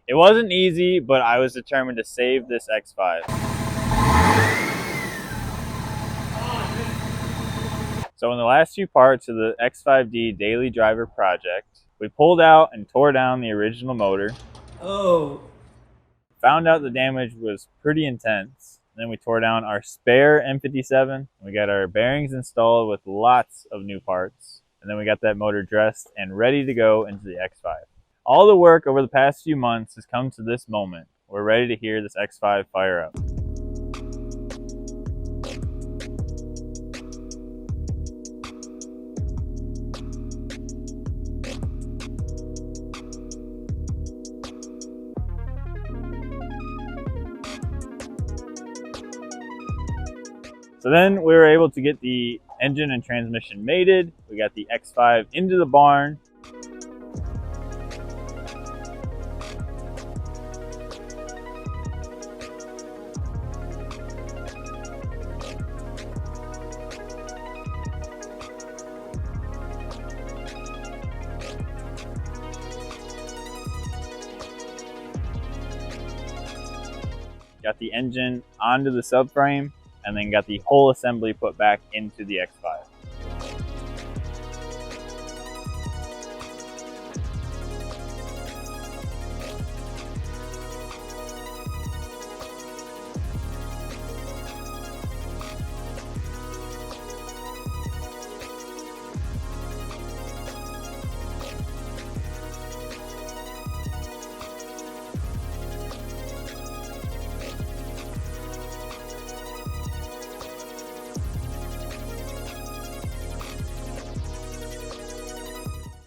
It wasn't easy, but I was determined to save this X5. So in the last few parts of the X5D daily driver project, we pulled out and tore down the original motor. Oh. Found out the damage was pretty intense. Then we tore down our spare M57. We got our bearings installed with lots of new parts. And then we got that motor dressed and ready to go into the X5. All the work over the past few months has come to this moment. We're ready to hear this X5 fire up. So then we were able to get the engine and transmission mated. We got the X5 into the barn. Got the engine onto the subframe, and then got the whole assembly put back into the X5.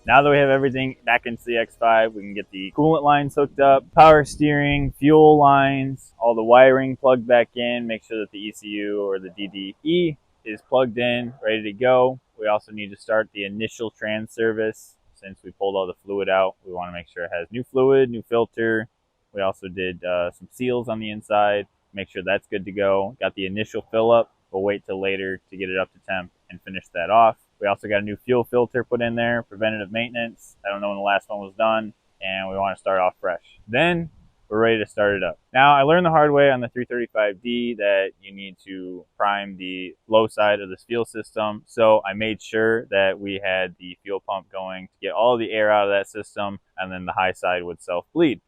Now that we have everything back into the X5, we can get the coolant lines hooked up, power steering, fuel lines, all the wiring plugged back in, make sure that the ECU or the DDE is plugged in, ready to go. We also need to start the initial trans service. Since we pulled all the fluid out, we want to make sure it has new fluid, new filter. We also did some seals on the inside, make sure that's good to go. Got the initial fill up. We'll wait till later to get it up to temp and finish that off. We also got a new fuel filter put in there, preventative maintenance. I don't know when the last one was done, and we want to start off fresh. Then we're ready to start it up. Now, I learned the hard way on the 335D that you need to prime the low side of this fuel system. So I made sure that we had the fuel pump going to get all the air out of that system, and then the high side would self-bleed.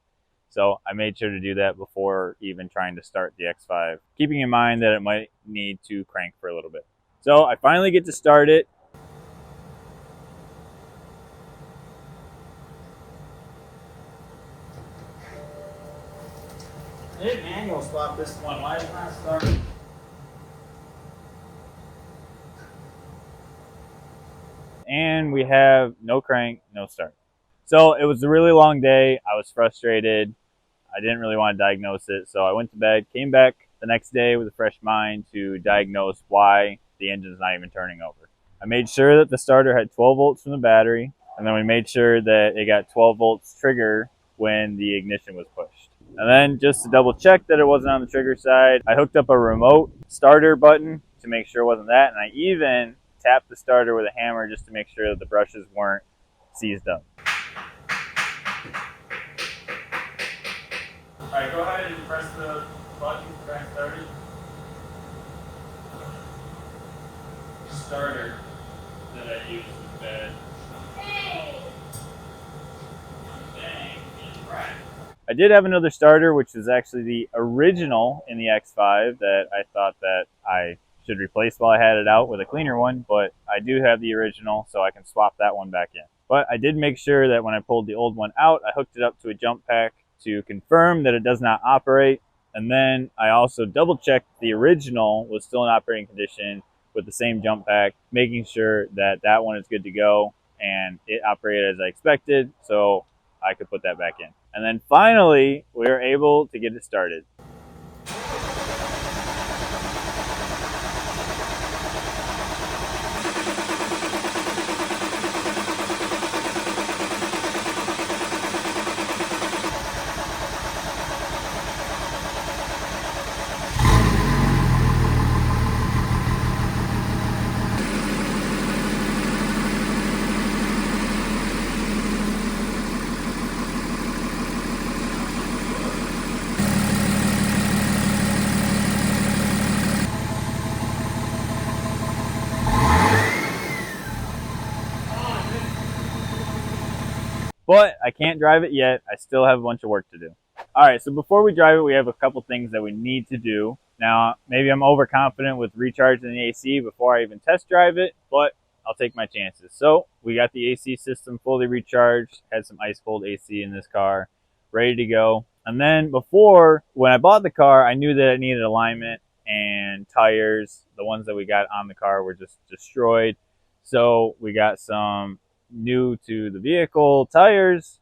So I made sure to do that before even trying to start the X5, keeping in mind that it might need to crank for a little bit. So I finally get to start it. I did manual swap this one. Why is it not starting? And we have no crank, no start. So it was a really long day. I was frustrated. I didn't really want to diagnose it. So I went to bed, came back the next day with a fresh mind to diagnose why the engine's not even turning over. I made sure that the starter had 12 volts from the battery. And then we made sure that it got 12 volts trigger when the ignition was pushed. And then just to double check that it wasn't on the trigger side, I hooked up a remote starter button to make sure it wasn't that. And I even tapped the starter with a hammer just to make sure that the brushes weren't seized up. All right, go ahead and press the button to try and start it. Starter that I used was bad. I did have another starter, which is actually the original in the X5 that I thought that I should replace while I had it out with a cleaner one, but I do have the original, so I can swap that one back in. But I did make sure that when I pulled the old one out, I hooked it up to a jump pack to confirm that it does not operate. And then I also double checked the original was still in operating condition with the same jump pack, making sure that that one is good to go and it operated as I expected, so I could put that back in. And then finally, we were able to get it started. but I can't drive it yet. I still have a bunch of work to do. All right, so before we drive it, we have a couple things that we need to do. Now, maybe I'm overconfident with recharging the AC before I even test drive it, but I'll take my chances. So we got the AC system fully recharged, had some ice cold AC in this car, ready to go. And then before, when I bought the car, I knew that it needed alignment and tires. The ones that we got on the car were just destroyed. So we got some new to the vehicle tires,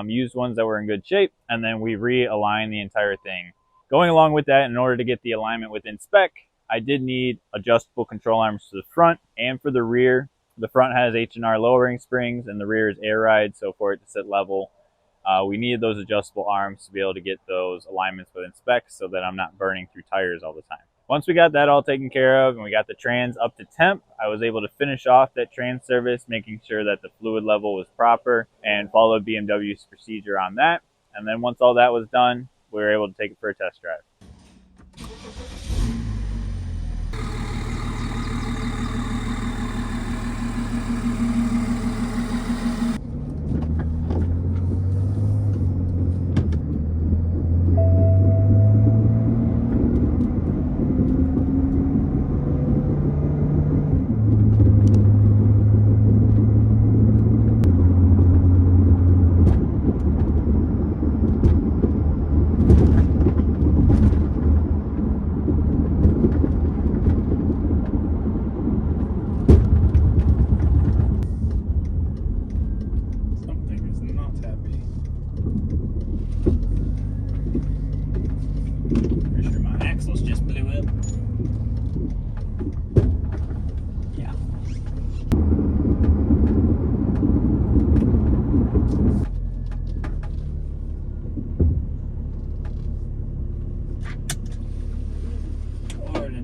used ones that were in good shape, and then we realigned the entire thing. Going along with that, in order to get the alignment within spec, I did need adjustable control arms for the front and for the rear. The front has H&R lowering springs and the rear is air ride, so for it to sit level, we needed those adjustable arms to be able to get those alignments within specs so that I'm not burning through tires all the time. Once we got that all taken care of and we got the trans up to temp, I was able to finish off that trans service, making sure that the fluid level was proper and followed BMW's procedure on that. And then once all that was done, we were able to take it for a test drive.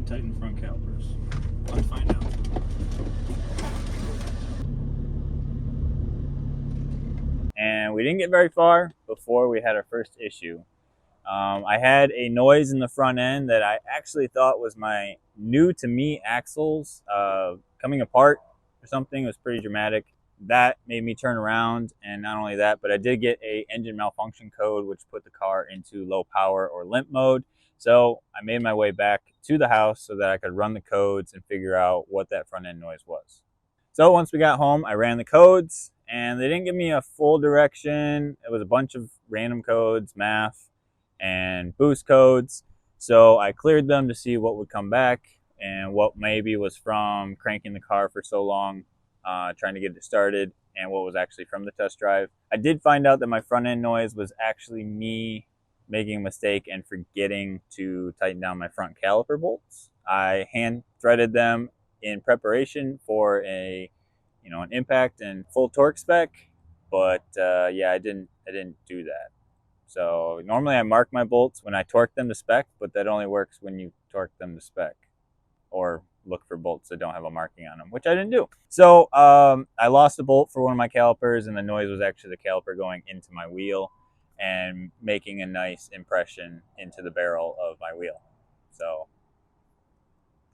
Tighten front calipers. Let's find out. And we didn't get very far before we had our first issue. I had a noise in the front end that I actually thought was my new to me axles coming apart or something. It was pretty dramatic. That made me turn around, and not only that, but I did get a engine malfunction code which put the car into low power or limp mode. So I made my way back to the house so that I could run the codes and figure out what that front end noise was. So once we got home, I ran the codes and they didn't give me a full direction. It was a bunch of random codes, math and boost codes. So I cleared them to see what would come back and what maybe was from cranking the car for so long, trying to get it started, and what was actually from the test drive. I did find out that my front end noise was actually me making a mistake and forgetting to tighten down my front caliper bolts. I hand threaded them in preparation for an impact and full torque spec, but yeah, I didn't do that. So normally I mark my bolts when I torque them to spec, but that only works when you torque them to spec, or look for bolts that don't have a marking on them, which I didn't do. So I lost a bolt for one of my calipers, and the noise was actually the caliper going into my wheel and making a nice impression into the barrel of my wheel. So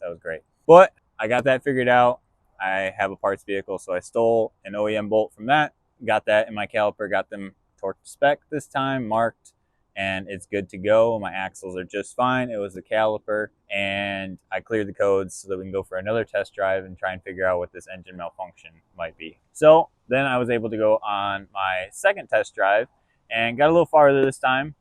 that was great. But I got that figured out. I have a parts vehicle, so I stole an OEM bolt from that, got that in my caliper, got them torqued to spec this time, marked, and it's good to go. My axles are just fine. It was the caliper, and I cleared the codes so that we can go for another test drive and try and figure out what this engine malfunction might be. So then I was able to go on my second test drive and got a little farther this time.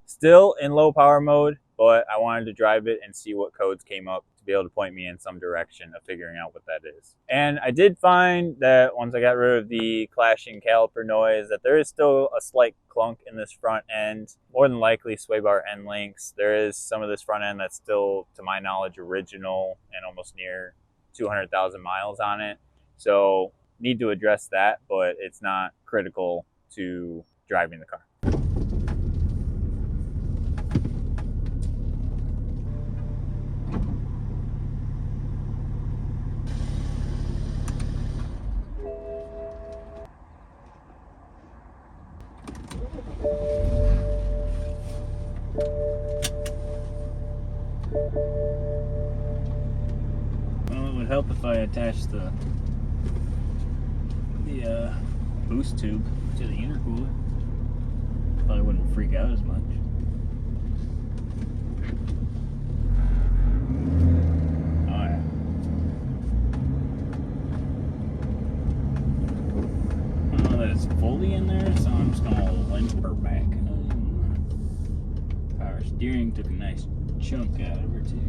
Still in low power mode, but I wanted to drive it and see what codes came up to be able to point me in some direction of figuring out what that is. And I did find that once I got rid of the clashing caliper noise, that there is still a slight clunk in this front end, more than likely sway bar end links. There is some of this front end that's still, to my knowledge, original and almost near 200,000 miles on it. So need to address that, but it's not critical to driving the car. help if I attach the boost tube to the intercooler. Probably wouldn't freak out as much. Oh yeah. I don't know that it's fully in there, so I'm just gonna limp her back. Power steering took a nice chunk out of her too.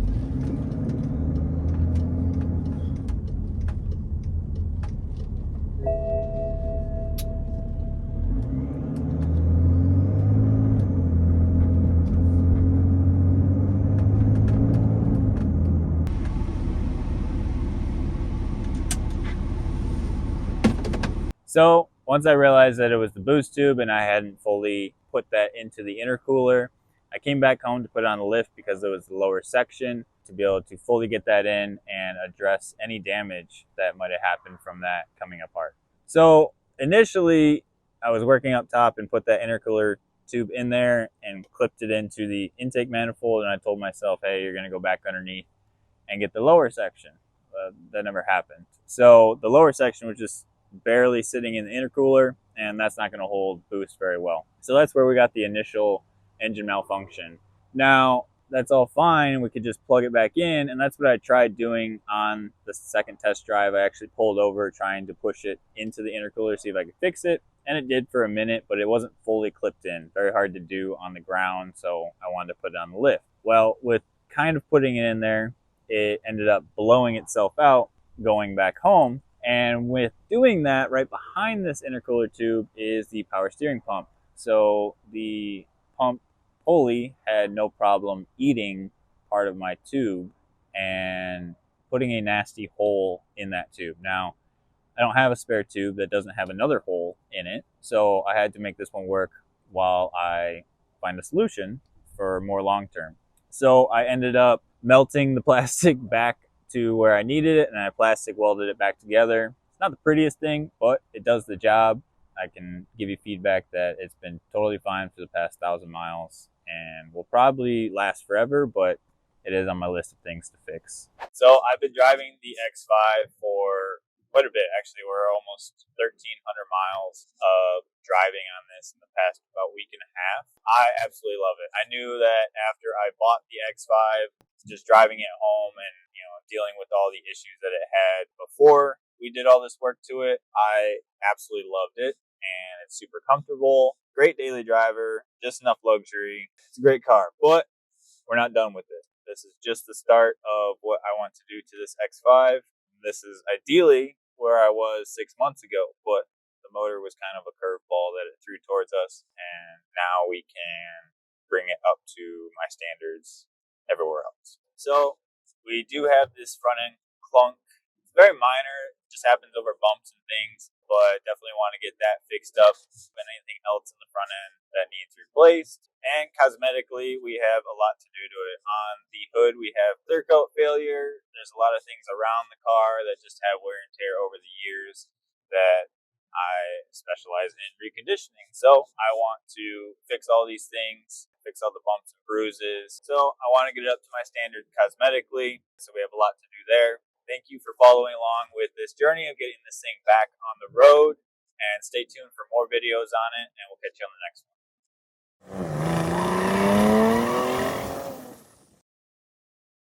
So once I realized that it was the boost tube and I hadn't fully put that into the intercooler, I came back home to put it on the lift because it was the lower section to be able to fully get that in and address any damage that might have happened from that coming apart. So initially I was working up top and put that intercooler tube in there and clipped it into the intake manifold, and I told myself, hey, you're going to go back underneath and get the lower section. That never happened. So the lower section was just barely sitting in the intercooler, and that's not going to hold boost very well. So that's where we got the initial engine malfunction. Now that's all fine, we could just plug it back in, and that's what I tried doing on the second test drive. I actually pulled over trying to push it into the intercooler, see if I could fix it, and it did for a minute, but it wasn't fully clipped in. Very hard to do on the ground, so I wanted to put it on the lift. Well, with kind of putting it in there, it ended up blowing itself out going back home. And with doing that, right behind this intercooler tube is the power steering pump. So the pump pulley had no problem eating part of my tube and putting a nasty hole in that tube. Now, I don't have a spare tube that doesn't have another hole in it, so I had to make this one work while I find a solution for more long term. So I ended up melting the plastic back to where I needed it, and I plastic welded it back together. It's not the prettiest thing, but it does the job. I can give you feedback that it's been totally fine for the past 1,000 miles and will probably last forever, but it is on my list of things to fix. So I've been driving the X5 for quite a bit. Actually, we're almost 1,300 miles of driving on this in the past about week and a half. I absolutely love it. I knew that after I bought the X5, just driving it home and dealing with all the issues that it had before we did all this work to it, I absolutely loved it, and it's super comfortable. Great daily driver, just enough luxury. It's a great car, but we're not done with it. This is just the start of what I want to do to this X5. This is ideally where I was 6 months ago, but the motor was kind of a curveball that it threw towards us, and now we can bring it up to my standards everywhere else. So we do have this front end clunk. It's very minor, it just happens over bumps and things, but definitely want to get that fixed up. And anything else in the front end that needs replaced. And cosmetically, we have a lot to do to it. On the hood, we have clear coat failure. There's a lot of things around the car that just have wear and tear over the years that I specialize in reconditioning. So I want to fix all these things, fix all the bumps and bruises. So I want to get it up to my standard cosmetically. So we have a lot to do there. Thank you for following along with this journey of getting this thing back on the road. And stay tuned for more videos on it, and we'll catch you on the next one.